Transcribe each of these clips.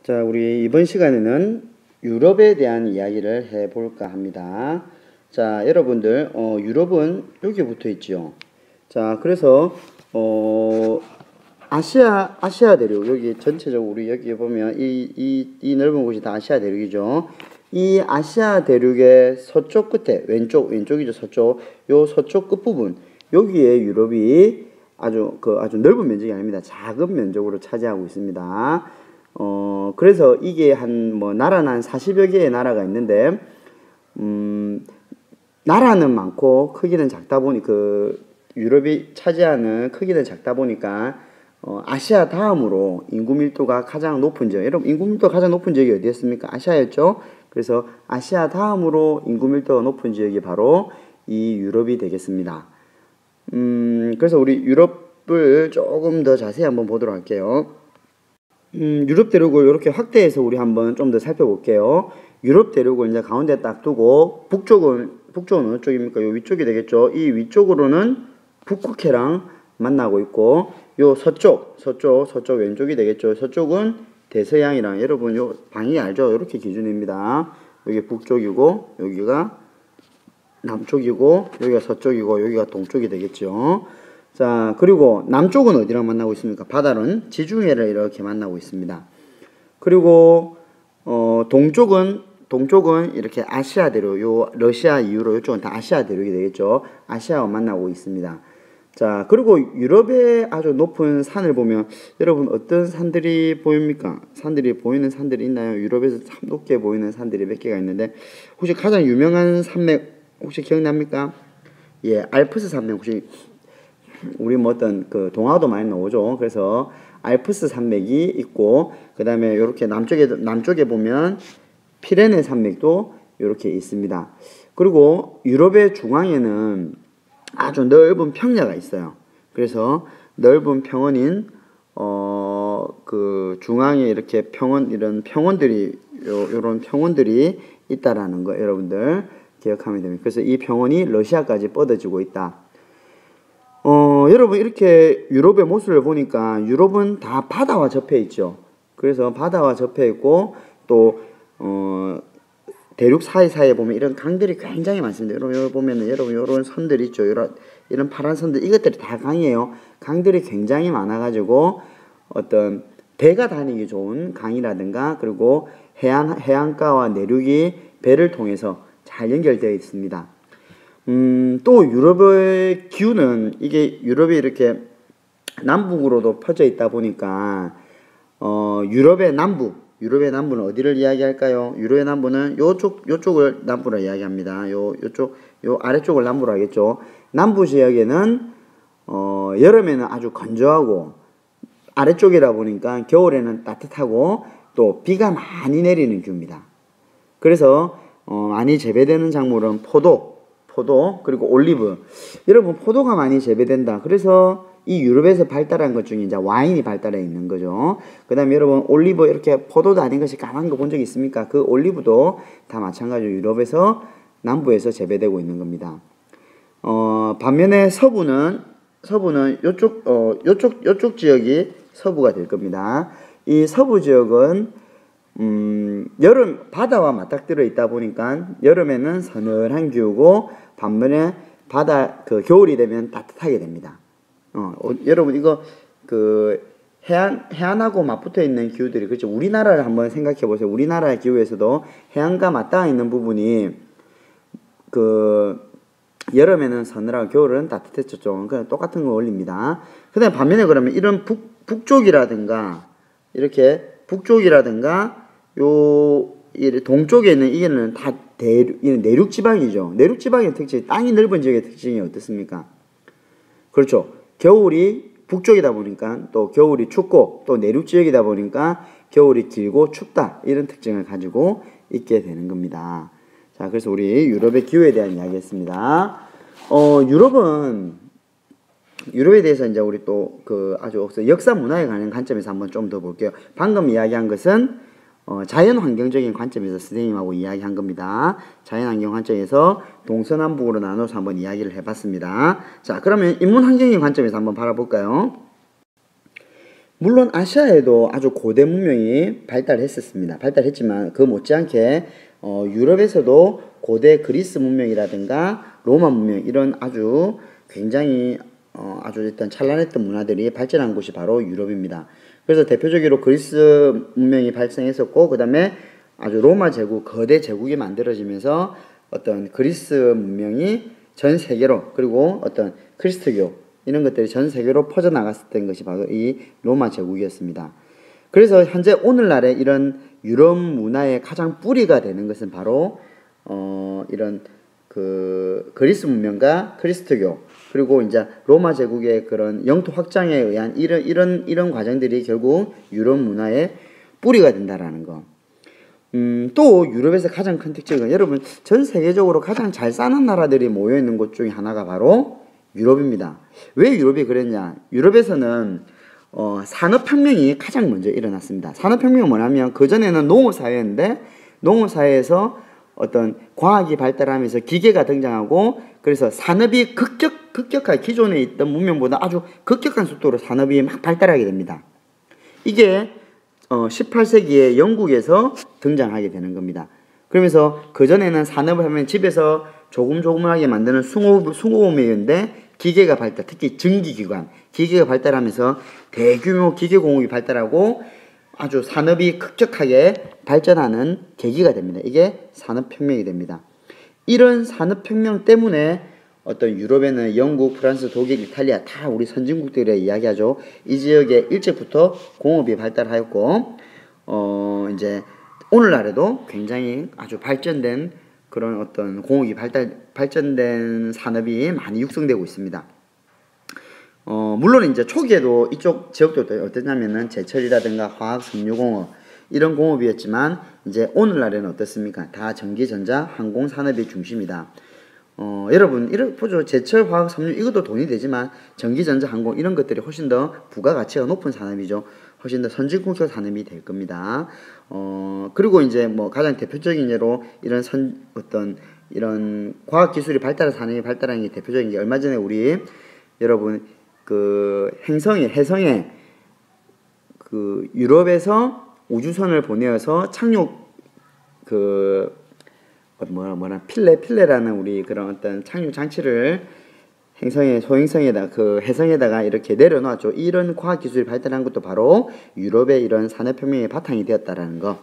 자, 우리 이번 시간에는 유럽에 대한 이야기를 해볼까 합니다. 자, 여러분들, 유럽은 여기 붙어 있죠. 자, 그래서, 아시아 대륙, 여기 전체적으로 우리 여기 보면 이 넓은 곳이 다 아시아 대륙이죠. 이 아시아 대륙의 서쪽 끝에, 왼쪽이죠, 서쪽. 요 서쪽 끝부분, 여기에 유럽이 아주 넓은 면적이 아닙니다. 작은 면적으로 차지하고 있습니다. 그래서 이게 나라는 한 40여 개의 나라가 있는데, 나라는 많고, 크기는 작다 보니, 유럽이 차지하는 크기는 작다 보니까, 아시아 다음으로 인구 밀도가 가장 높은 지역, 여러분, 인구 밀도가 가장 높은 지역이 어디였습니까? 아시아였죠? 그래서 아시아 다음으로 인구 밀도가 높은 지역이 바로 이 유럽이 되겠습니다. 그래서 우리 유럽을 조금 더 자세히 한번 보도록 할게요. 유럽 대륙을 이렇게 확대해서 우리 한번 좀 더 살펴볼게요. 유럽 대륙을 이제 가운데 딱 두고, 북쪽은 어느 쪽입니까? 요 위쪽이 되겠죠. 이 위쪽으로는 북극해랑 만나고 있고, 요 서쪽 왼쪽이 되겠죠. 서쪽은 대서양이랑, 여러분 요 방이 알죠? 이렇게 기준입니다. 여기 북쪽이고, 여기가 남쪽이고, 여기가 서쪽이고, 여기가 동쪽이 되겠죠. 자, 그리고 남쪽은 어디랑 만나고 있습니까? 바다는 지중해를 이렇게 만나고 있습니다. 그리고 동쪽은 이렇게 아시아 대륙, 요 러시아 이후로 이쪽은 다 아시아 대륙이 되겠죠. 아시아와 만나고 있습니다. 자, 그리고 유럽의 아주 높은 산을 보면 여러분 어떤 산들이 보입니까? 보이는 산들이 있나요? 유럽에서 참 높게 보이는 산들이 몇 개가 있는데, 혹시 가장 유명한 산맥 혹시 기억납니까? 예, 알프스 산맥. 혹시 우리 어떤 동화도 많이 나오죠. 그래서 알프스 산맥이 있고, 그 다음에 이렇게 남쪽에 보면 피레네 산맥도 이렇게 있습니다. 그리고 유럽의 중앙에는 아주 넓은 평야가 있어요. 그래서 넓은 평원인 중앙에 이렇게 이런 평원들이 요런 평원들이 있다라는 거 여러분들 기억하면 됩니다. 그래서 이 평원이 러시아까지 뻗어지고 있다. 여러분 이렇게 유럽의 모습을 보니까 유럽은 다 바다와 접해 있죠. 그래서 바다와 접해 있고, 또 대륙 사이사이에 보면 이런 강들이 굉장히 많습니다. 여러분 여기 보면은 여러분 이런 선들이 있죠. 이런 파란 선들, 이것들이 다 강이에요. 강들이 굉장히 많아가지고 어떤 배가 다니기 좋은 강이라든가, 그리고 해안가와 내륙이 배를 통해서 잘 연결되어 있습니다. 또 유럽의 기후는, 이게 유럽이 이렇게 남북으로도 퍼져 있다 보니까 유럽의 남부는 어디를 이야기할까요? 유럽의 남부는 요쪽을 남부로 이야기합니다. 요 아래쪽을 남부로 하겠죠. 남부 지역에는 여름에는 아주 건조하고, 아래쪽이다 보니까 겨울에는 따뜻하고, 또 비가 많이 내리는 규입니다. 그래서 많이 재배되는 작물은 포도, 그리고 올리브. 여러분, 포도가 많이 재배된다. 그래서 이 유럽에서 발달한 것 중에 이제 와인이 발달해 있는 거죠. 그 다음에 여러분, 올리브, 이렇게 포도도 아닌 것이 까만 거 본 적 있습니까? 그 올리브도 다 마찬가지로 유럽에서, 남부에서 재배되고 있는 겁니다. 반면에 서부는 요쪽 지역이 서부가 될 겁니다. 이 서부 지역은 여름 바다와 맞닥뜨려 있다 보니까 여름에는 서늘한 기후고, 반면에 겨울이 되면 따뜻하게 됩니다. 여러분 이거 해안하고 맞붙어 있는 기후들이, 그렇죠. 우리나라를 한번 생각해 보세요. 우리나라의 기후에서도 해안과 맞닿아 있는 부분이 여름에는 서늘하고 겨울은 따뜻했죠. 그냥 똑같은 거 올립니다. 그다음에 반면에 그러면 이런 북쪽이라든가 동쪽에 있는 이게는 다 내륙 지방이죠. 내륙 지방의 특징, 땅이 넓은 지역의 특징이 어떻습니까? 그렇죠. 겨울이 북쪽이다 보니까 또 겨울이 춥고, 또 내륙 지역이다 보니까 겨울이 길고 춥다, 이런 특징을 가지고 있게 되는 겁니다. 자, 그래서 우리 유럽의 기후에 대한 이야기했습니다. 유럽에 대해서 이제 우리 또 아주 역사 문화에 관한 관점에서 한번 좀 더 볼게요. 방금 이야기한 것은 자연 환경적인 관점에서 선생님하고 이야기한 겁니다. 자연 환경 관점에서 동서남북으로 나눠서 한번 이야기를 해봤습니다. 자, 그러면 인문 환경의 관점에서 한번 바라볼까요? 물론 아시아에도 아주 고대 문명이 발달했지만 그 못지않게 유럽에서도 고대 그리스 문명이라든가 로마 문명 이런 아주 굉장히 아주 일단 찬란했던 문화들이 발전한 곳이 바로 유럽입니다. 그래서 대표적으로 그리스 문명이 발생했었고 그 다음에 아주 로마 제국, 거대 제국이 만들어지면서 어떤 그리스 문명이 전 세계로 그리고 어떤 크리스트교 이런 것들이 전 세계로 퍼져나갔었던 것이 바로 이 로마 제국이었습니다. 그래서 현재 오늘날의 이런 유럽 문화의 가장 뿌리가 되는 것은 바로 이런 그 그리스 문명과 크리스트교 그리고 이제 로마 제국의 그런 영토 확장에 의한 이런 과정들이 결국 유럽 문화의 뿌리가 된다라는 거. 또 유럽에서 가장 큰 특징은 여러분 전 세계적으로 가장 잘 사는 나라들이 모여 있는 곳 중에 하나가 바로 유럽입니다. 왜 유럽이 그랬냐? 유럽에서는 산업혁명이 가장 먼저 일어났습니다. 산업혁명은 뭐냐면 그전에는 농업사회였는데 농업사회에서 어떤 과학이 발달하면서 기계가 등장하고 그래서 산업이 급격하게 기존에 있던 문명보다 아주 급격한 속도로 산업이 막 발달하게 됩니다. 이게 18세기에 영국에서 등장하게 되는 겁니다. 그러면서 그전에는 산업을 하면 집에서 조금조금하게 만드는 숭고음이었는데 기계가 발달, 특히 전기기관, 기계가 발달하면서 대규모 기계공업이 발달하고 아주 산업이 급격하게 발전하는 계기가 됩니다. 이게 산업혁명이 됩니다. 이런 산업혁명 때문에 어떤 유럽에는 영국, 프랑스, 독일, 이탈리아 다 우리 선진국들의 이야기하죠. 이 지역에 일찍부터 공업이 발달하였고 이제 오늘날에도 굉장히 아주 발전된 그런 어떤 공업이 발전된 산업이 많이 육성되고 있습니다. 물론 이제 초기에도 이쪽 지역도 어땠냐면은 제철이라든가 화학, 섬유공업 이런 공업이었지만 이제 오늘날에는 어떻습니까? 다 전기, 전자, 항공 산업이 중심이다. 여러분 이렇게 보죠. 제철, 화학, 섬유 이것도 돈이 되지만 전기, 전자, 항공 이런 것들이 훨씬 더 부가가치가 높은 산업이죠. 훨씬 더 선진국적 산업이 될 겁니다. 그리고 이제 뭐 가장 대표적인 예로 이런 과학기술이 발달한 산업이 발달한 게 대표적인 게 얼마 전에 우리 여러분 그 해성에 그 유럽에서 우주선을 보내어서 착륙 필레라는 우리 그런 어떤 착륙 장치를 해성에다가 이렇게 내려놨죠. 이런 과학 기술이 발달한 것도 바로 유럽의 이런 산업혁명의 바탕이 되었다라는 거.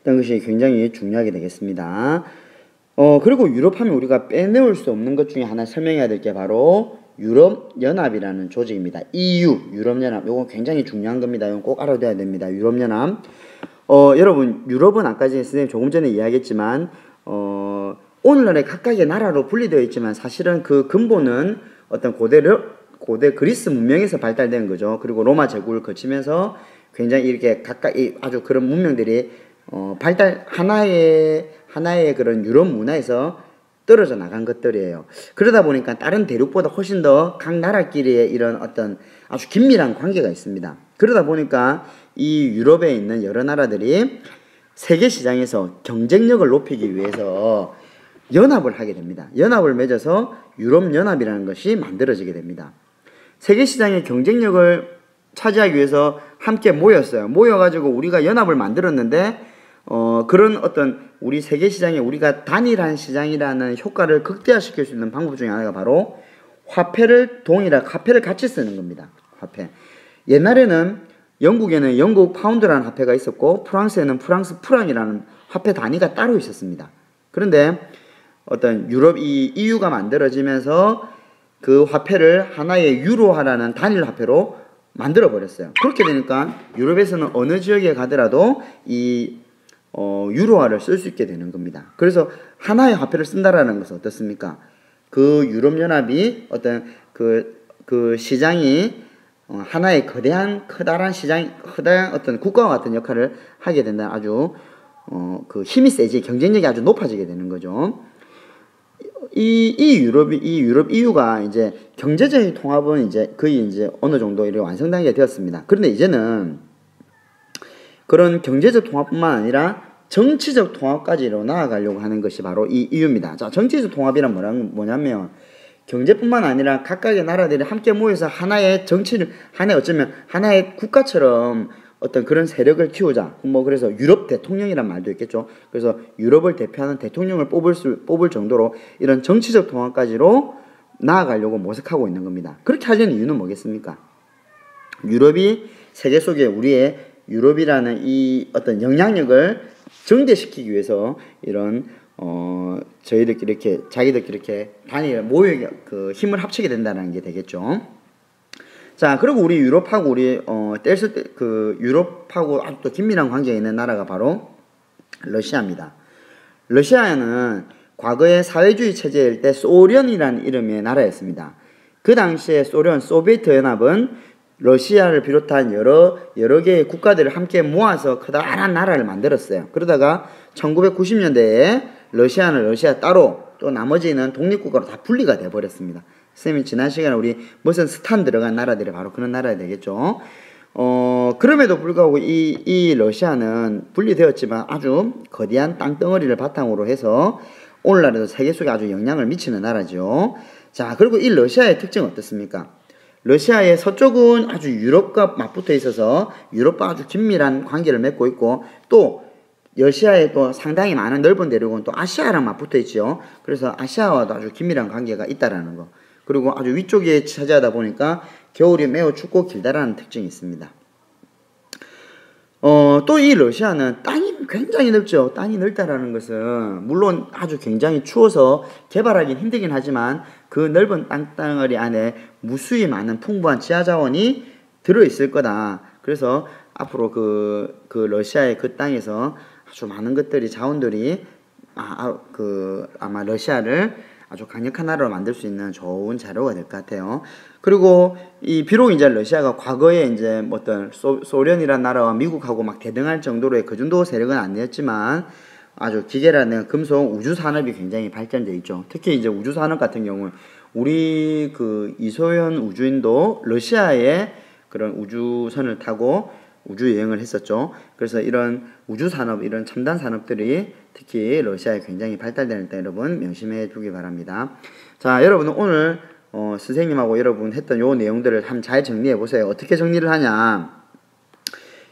이런 것이 굉장히 중요하게 되겠습니다. 그리고 유럽하면 우리가 빼놓을 수 없는 것 중에 하나 설명해야 될 게 바로 유럽연합이라는 조직입니다. EU, 유럽연합. 이건 굉장히 중요한 겁니다. 이건 꼭 알아둬야 됩니다. 유럽연합. 여러분, 유럽은 아까 전에 선생님 조금 전에 이야기했지만, 오늘날의 각각의 나라로 분리되어 있지만 사실은 그 근본은 어떤 고대 그리스 문명에서 발달된 거죠. 그리고 로마 제국을 거치면서 굉장히 이렇게 각각의 아주 그런 문명들이 하나의 그런 유럽 문화에서 떨어져 나간 것들이에요. 그러다 보니까 다른 대륙보다 훨씬 더 각 나라끼리의 이런 어떤 아주 긴밀한 관계가 있습니다. 그러다 보니까 이 유럽에 있는 여러 나라들이 세계 시장에서 경쟁력을 높이기 위해서 연합을 하게 됩니다. 연합을 맺어서 유럽연합이라는 것이 만들어지게 됩니다. 세계 시장의 경쟁력을 차지하기 위해서 함께 모였어요. 모여가지고 우리가 연합을 만들었는데 그런 어떤 우리 세계 시장에 우리가 단일한 시장이라는 효과를 극대화시킬 수 있는 방법 중에 하나가 바로 화폐를 같이 쓰는 겁니다. 화폐. 옛날에는 영국에는 영국 파운드라는 화폐가 있었고 프랑스에는 프랑스 프랑이라는 화폐 단위가 따로 있었습니다. 그런데 어떤 이 EU가 만들어지면서 그 화폐를 하나의 유로화라는 단일 화폐로 만들어 버렸어요. 그렇게 되니까 유럽에서는 어느 지역에 가더라도 이 유로화를 쓸 수 있게 되는 겁니다. 그래서 하나의 화폐를 쓴다라는 것은 어떻습니까? 그 유럽연합이 어떤 그 시장이 하나의 커다란 어떤 국가와 같은 역할을 하게 된다. 아주 그 힘이 세지, 경쟁력이 아주 높아지게 되는 거죠. 이 유럽 EU가 이제 경제적인 통합은 거의 어느 정도 이렇게 완성 단계가 되었습니다. 그런데 이제는 그런 경제적 통합뿐만 아니라 정치적 통합까지로 나아가려고 하는 것이 바로 이 EU입니다. 자, 정치적 통합이란 뭐냐면 경제뿐만 아니라 각각의 나라들이 함께 모여서 하나의 정치를, 어쩌면 하나의 국가처럼 어떤 그런 세력을 키우자. 뭐 그래서 유럽 대통령이란 말도 있겠죠. 그래서 유럽을 대표하는 대통령을 뽑을 정도로 이런 정치적 통합까지로 나아가려고 모색하고 있는 겁니다. 그렇게 하려는 이유는 뭐겠습니까? 유럽이 세계 속에 우리의 유럽이라는 이 어떤 영향력을 증대시키기 위해서 이런 저희들끼리 이렇게 자기들끼리 이렇게 단일 모여 그 힘을 합치게 된다는 게 되겠죠. 자, 그리고 우리 유럽하고 우리 그 유럽하고 아주 또 긴밀한 관계가 있는 나라가 바로 러시아입니다. 러시아는 과거의 사회주의 체제일 때 소련이라는 이름의 나라였습니다. 그 당시에 소비에트 연합은 러시아를 비롯한 여러 개의 국가들을 함께 모아서 커다란 나라를 만들었어요. 그러다가 1990년대에 러시아는 러시아 따로, 또 나머지는 독립국가로 다 분리가 돼버렸습니다. 선생님이 지난 시간에 우리 무슨 스탄 들어간 나라들이 바로 그런 나라가 되겠죠. 그럼에도 불구하고 이 러시아는 분리되었지만 아주 거대한 땅덩어리를 바탕으로 해서 오늘날에도 세계 속에 아주 영향을 미치는 나라죠. 자, 그리고 이 러시아의 특징은 어떻습니까? 러시아의 서쪽은 아주 유럽과 맞붙어 있어서 유럽과 아주 긴밀한 관계를 맺고 있고, 또 러시아에 또 상당히 많은 넓은 대륙은 또 아시아랑 맞붙어 있죠. 그래서 아시아와도 아주 긴밀한 관계가 있다라는 거. 그리고 아주 위쪽에 차지하다 보니까 겨울이 매우 춥고 길다라는 특징이 있습니다. 또 이 러시아는 땅이 굉장히 넓죠. 땅이 넓다라는 것은 물론 아주 굉장히 추워서 개발하기는 힘들긴 하지만 그 넓은 땅덩어리 안에 무수히 많은 풍부한 지하자원이 들어있을 거다. 그래서 앞으로 그 러시아의 그 땅에서 아주 많은 것들이, 자원들이 아마 러시아를 아주 강력한 나라로 만들 수 있는 좋은 자료가 될 것 같아요. 그리고 비록 이제 러시아가 과거에 이제 어떤 소련이라는 나라와 미국하고 막 대등할 정도로의 그 정도 세력은 아니었지만 아주 기계라는 금속 우주 산업이 굉장히 발전되어 있죠. 특히 이제 우주 산업 같은 경우는 우리 그 이소연 우주인도 러시아의 그런 우주선을 타고 우주 여행을 했었죠. 그래서 이런 우주 산업, 이런 첨단 산업들이 특히 러시아에 굉장히 발달되는 때 여러분 명심해 두기 바랍니다. 자, 여러분은 오늘 선생님하고 여러분 했던 요 내용들을 한번 잘 정리해 보세요. 어떻게 정리를 하냐?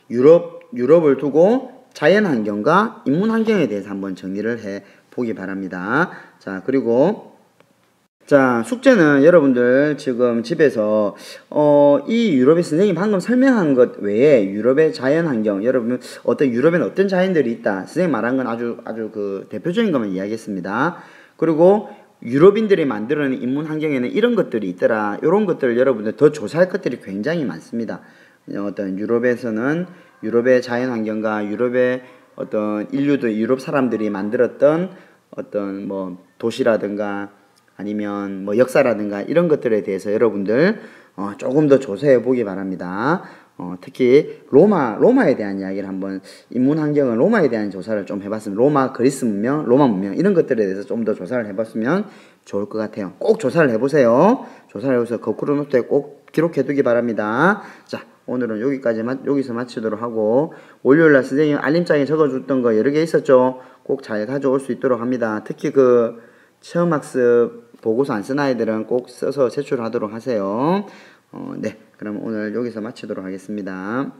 유럽을 두고 자연 환경과 인문 환경에 대해서 한번 정리를 해 보기 바랍니다. 자, 그리고 자, 숙제는 여러분들 지금 집에서 이 유럽의 선생님이 방금 설명한 것 외에 유럽의 자연 환경, 여러분 유럽에는 어떤 자연들이 있다, 선생님 말한 건 아주 그 대표적인 것만 이야기했습니다. 그리고 유럽인들이 만들어낸 인문 환경에는 이런 것들이 있더라. 이런 것들을 여러분들 더 조사할 것들이 굉장히 많습니다. 어떤 유럽에서는 유럽의 자연 환경과 유럽의 어떤 유럽 사람들이 만들었던 어떤 뭐 도시라든가 아니면 뭐 역사라든가 이런 것들에 대해서 여러분들 조금 더 조사해 보기 바랍니다. 특히 로마에 대한 이야기를 한번, 인문 환경은 로마에 대한 조사를 좀 해봤으면, 로마, 그리스 문명, 로마 문명 이런 것들에 대해서 좀 더 조사를 해봤으면 좋을 것 같아요. 꼭 조사를 해보세요. 조사를 해서 거꾸로 노트에 꼭 기록해 두기 바랍니다. 자, 오늘은 여기서 마치도록 하고, 월요일날 선생님 알림장에 적어줬던 거 여러 개 있었죠. 꼭 잘 가져올 수 있도록 합니다. 특히 그 체험학습 보고서 안 쓴 아이들은 꼭 써서 제출하도록 하세요. 네, 그럼 오늘 여기서 마치도록 하겠습니다.